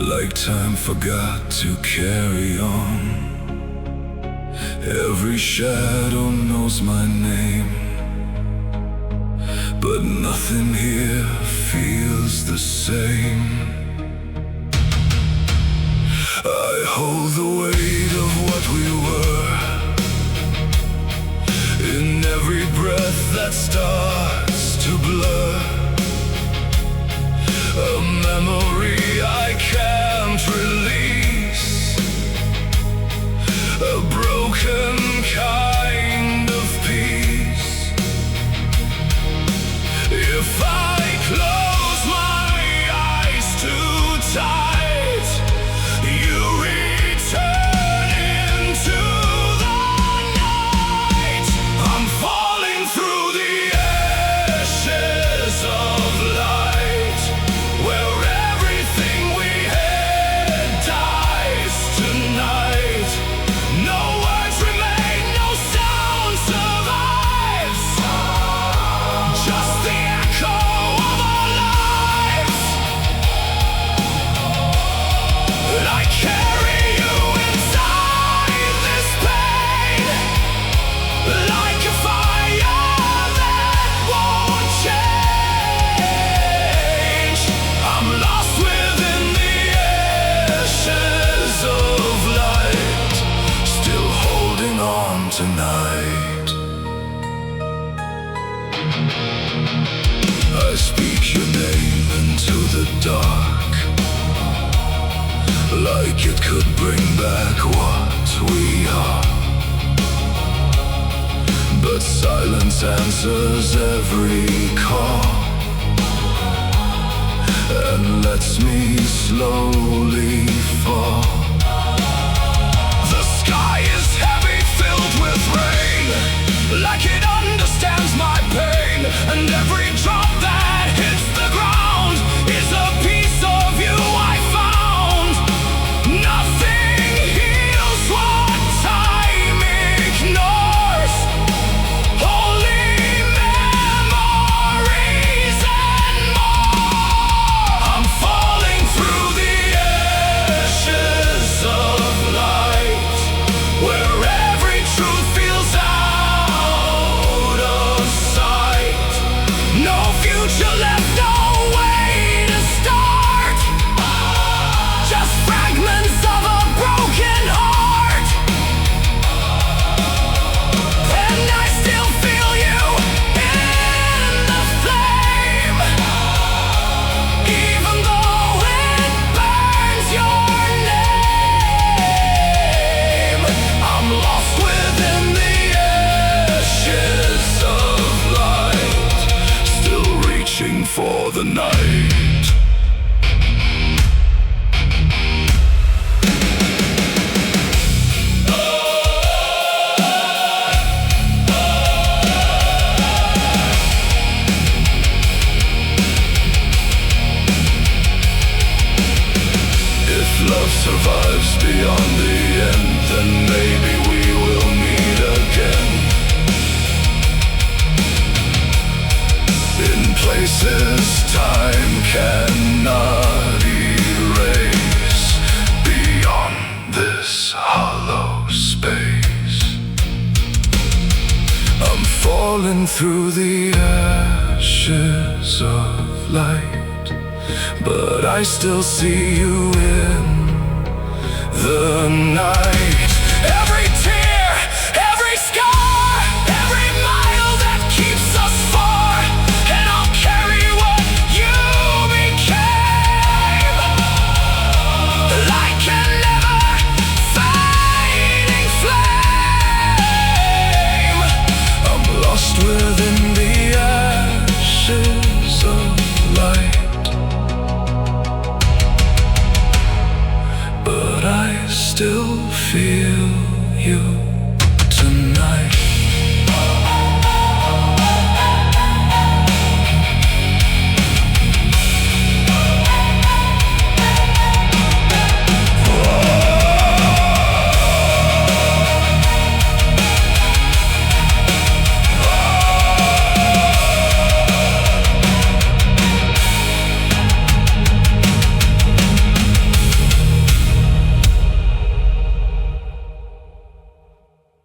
Like time forgot to carry on. Every shadow knows my name, but nothing here feels the same. I hold the weight of what we were in every breath that starts to blur. A memory I can't release, a broken kind of peace. If I close my eyes too tight, you return into the night. I'm falling through the ashes of light, where everything we had dies tonight. No words remain, no sound survives, just the echo of our lives. And I carry you inside this pain, like a fire that won't change. I'm lost within the ashes of light, still holding on tonight. I speak your name into the dark, like it could bring back what we are. But silence answers every call and lets me slowly fall. The sky is heavy, filled with rain, like it understands my pain. And every drop that hits the ground is a piece of you I found. Nothing heals what time ignores, only memories and more. I'm falling through the ashes of light, where every truth feels out of sight. No future left, no way to start, just fragments of a broken heart. And I still feel you in the flame, even though it burns your name. I'm lost within the ashes of light, still reaching for the night. If love survives beyond the end, then maybe we will meet again, in places time cannot erase, beyond this hollow space. I'm falling through the ashes of light, but I still see you in the night. Every tear